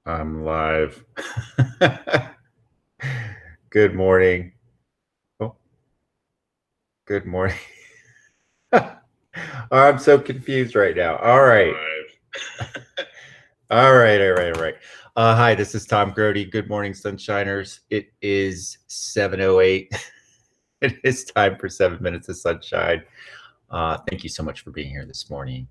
I'm live. Good morning. Oh, good morning. I'm so confused right now. All right. All right. Hi, this is Tom Grody. Good morning, Sunshiners. It is 7:08. It is time for 7 minutes of sunshine. Thank you so much for being here this morning.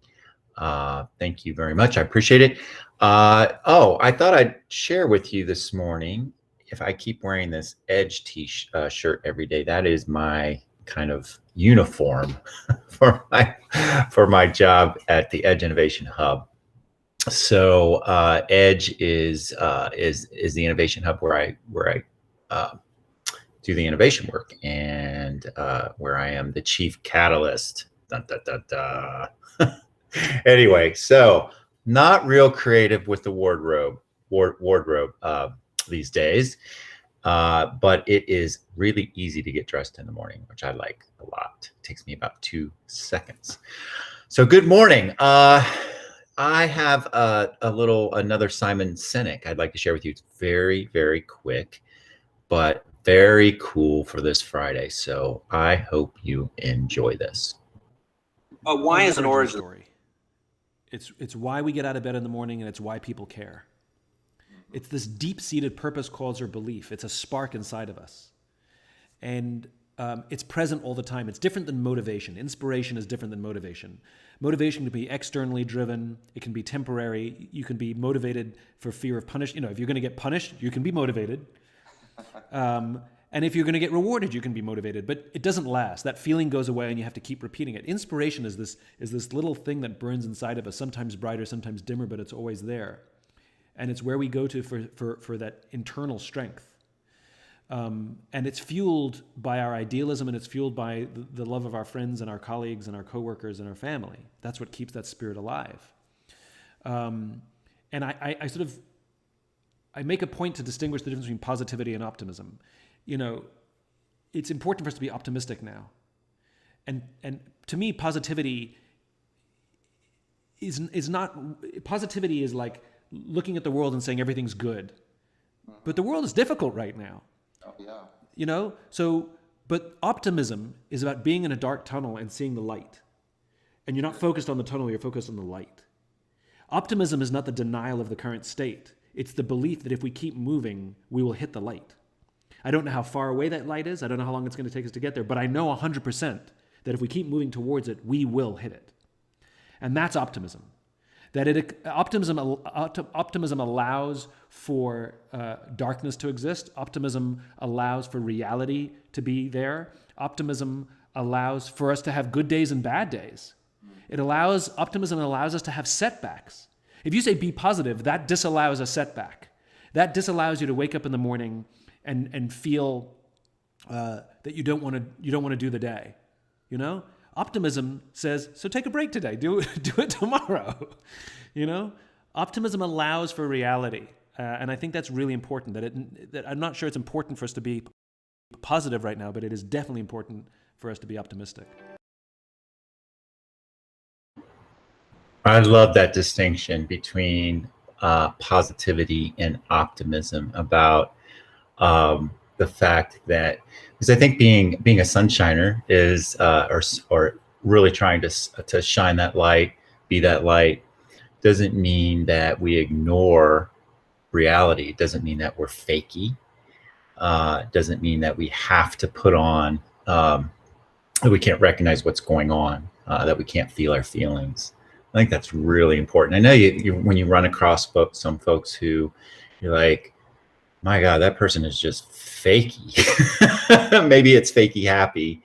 Thank you very much. I appreciate it. I thought I'd share with you this morning. If I keep wearing this Edge shirt every day, that is my kind of uniform for my job at the Edge Innovation Hub. So Edge is the innovation hub where I do the innovation work, and where I am the chief catalyst. Dun, dun, dun, dun. Anyway, so not real creative with the wardrobe these days, but it is really easy to get dressed in the morning, which I like a lot. It takes me about 2 seconds. So good morning. I have another Simon Sinek I'd like to share with you. It's very, very quick, but very cool for this Friday. So I hope you enjoy this. Why is an origin story? It's why we get out of bed in the morning, and it's why people care. It's this deep-seated purpose, cause, or belief. It's a spark inside of us. And it's present all the time. It's different than motivation. Inspiration is different than motivation. Motivation can be externally driven. It can be temporary. You can be motivated for fear of punishment. If you're going to get punished, you can be motivated. And if you're going to get rewarded, you can be motivated. But it doesn't last. That feeling goes away, and you have to keep repeating it. Inspiration is this little thing that burns inside of us, sometimes brighter, sometimes dimmer, but it's always there. And it's where we go to for that internal strength. And it's fueled by our idealism, and it's fueled by the love of our friends and our colleagues and our coworkers and our family. That's what keeps that spirit alive. And I make a point to distinguish the difference between positivity and optimism. It's important for us to be optimistic now. And to me, positivity is not, positivity is like looking at the world and saying everything's good. But the world is difficult right now. Oh, yeah. But optimism is about being in a dark tunnel and seeing the light. And you're not focused on the tunnel, you're focused on the light. Optimism is not the denial of the current state. It's the belief that if we keep moving, we will hit the light. I don't know how far away that light is. I don't know how long it's going to take us to get there, but I know 100% that if we keep moving towards it, we will hit it. And that's optimism. Optimism allows for darkness to exist. Optimism allows for reality to be there. Optimism allows for us to have good days and bad days. Optimism allows us to have setbacks. If you say be positive, that disallows a setback. That disallows you to wake up in the morning and feel that you don't want to do the day. Optimism says, so take a break today. Do it tomorrow. Optimism allows for reality, and I think that's really important. That I'm not sure it's important for us to be positive right now, but it is definitely important for us to be optimistic. I love that distinction between positivity and optimism about the fact that, because I think being a sunshiner is or really trying to shine that light, be that light, doesn't mean that we ignore reality. It doesn't mean that we're fakey. It doesn't mean that we have to put on that we can't recognize what's going on, that we can't feel our feelings. I think that's really important. I know you when you run across some folks who you're like, my God, that person is just fakey. Maybe it's fakey happy,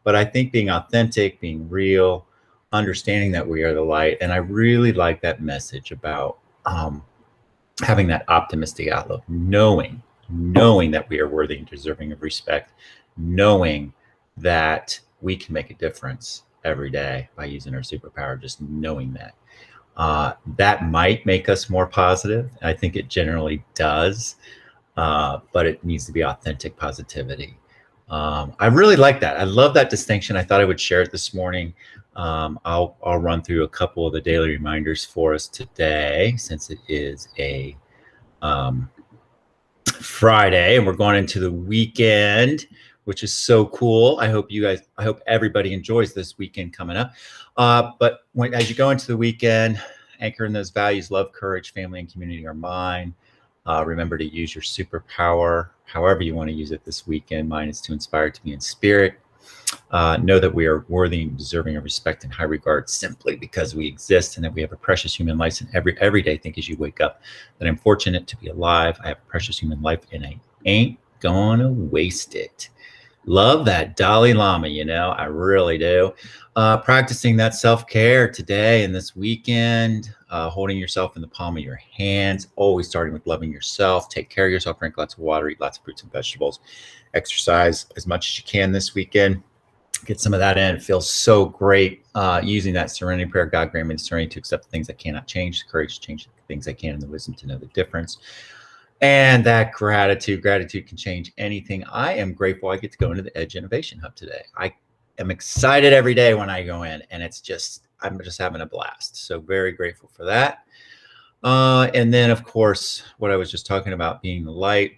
but I think being authentic, being real, understanding that we are the light. And I really like that message about having that optimistic outlook, knowing that we are worthy and deserving of respect, knowing that we can make a difference every day by using our superpower, just knowing that. That might make us more positive. I think it generally does, but it needs to be authentic positivity. I really like that. I love that distinction. I thought I would share it this morning. I'll run through a couple of the daily reminders for us today, since it is a Friday, and we're going into the weekend, which is so cool. I hope everybody enjoys this weekend coming up. But as you go into the weekend, anchor in those values: love, courage, family, and community are mine. Remember to use your superpower, however you want to use it this weekend. Mine is to inspire to be in spirit. Know that we are worthy and deserving of respect and high regard simply because we exist, and that we have a precious human life. And every day, think as you wake up that I'm fortunate to be alive. I have a precious human life, and I ain't gonna waste it. Love that Dalai Lama, I really do. Practicing that self-care today and this weekend, holding yourself in the palm of your hands, always starting with loving yourself. Take care of yourself, drink lots of water, eat lots of fruits and vegetables, exercise as much as you can this weekend. Get some of that in. It feels so great using that serenity prayer. God, grant me the serenity to accept the things I cannot change, the courage to change the things I can, and the wisdom to know the difference. And that gratitude can change anything. I am grateful I get to go into the Edge Innovation Hub today. I am excited every day when I go in, and I'm just having a blast. So very grateful for that. And then, of course, what I was just talking about, being the light.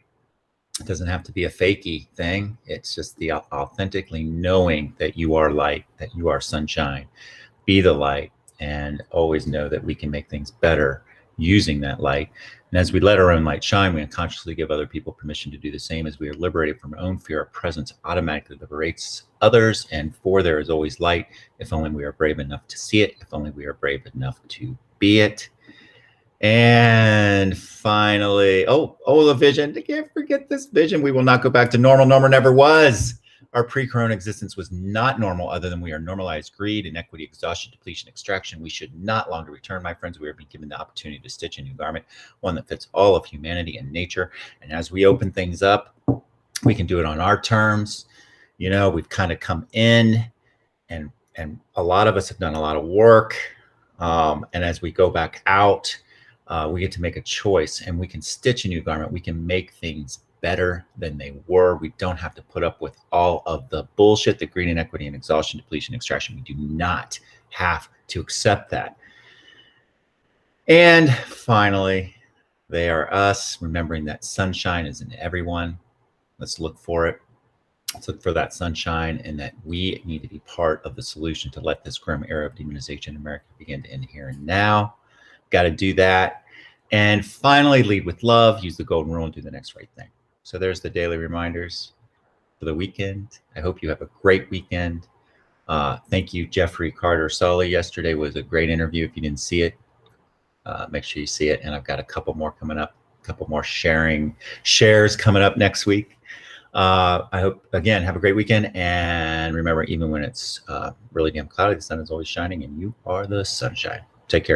It doesn't have to be a fakey thing. It's just the authentically knowing that you are light, that you are sunshine. Be the light, and always know that we can make things better using that light. And as we let our own light shine, we unconsciously give other people permission to do the same. As we are liberated from our own fear, our presence automatically liberates others. And there is always light, if only we are brave enough to see it, if only we are brave enough to be it. And finally, the vision. I can't forget this vision. We will not go back to normal. Normal never was. Our pre-corona existence was not normal, other than we are normalized greed, inequity, exhaustion, depletion, extraction. We should not longer return, my friends. We are being given the opportunity to stitch a new garment, one that fits all of humanity and nature. And as we open things up, we can do it on our terms. We've kind of come in, and a lot of us have done a lot of work. And as we go back out, we get to make a choice, and we can stitch a new garment. We can make things better than they were. We don't have to put up with all of the bullshit, the greed, inequity, and exhaustion, depletion, extraction. We do not have to accept that. And finally, they are us, remembering that sunshine is in everyone. Let's look for it. Let's look for that sunshine, and that we need to be part of the solution to let this grim era of demonization in America begin to end here and now. Got to do that. And finally, lead with love, use the golden rule, and do the next right thing. So there's the daily reminders for the weekend. I hope you have a great weekend. Thank you, Jeffrey Carter Sully. Yesterday was a great interview. If you didn't see it, make sure you see it. And I've got a couple more coming up, a couple more shares coming up next week. I hope, again, have a great weekend. And remember, even when it's really damn cloudy, the sun is always shining, and you are the sunshine. Take care.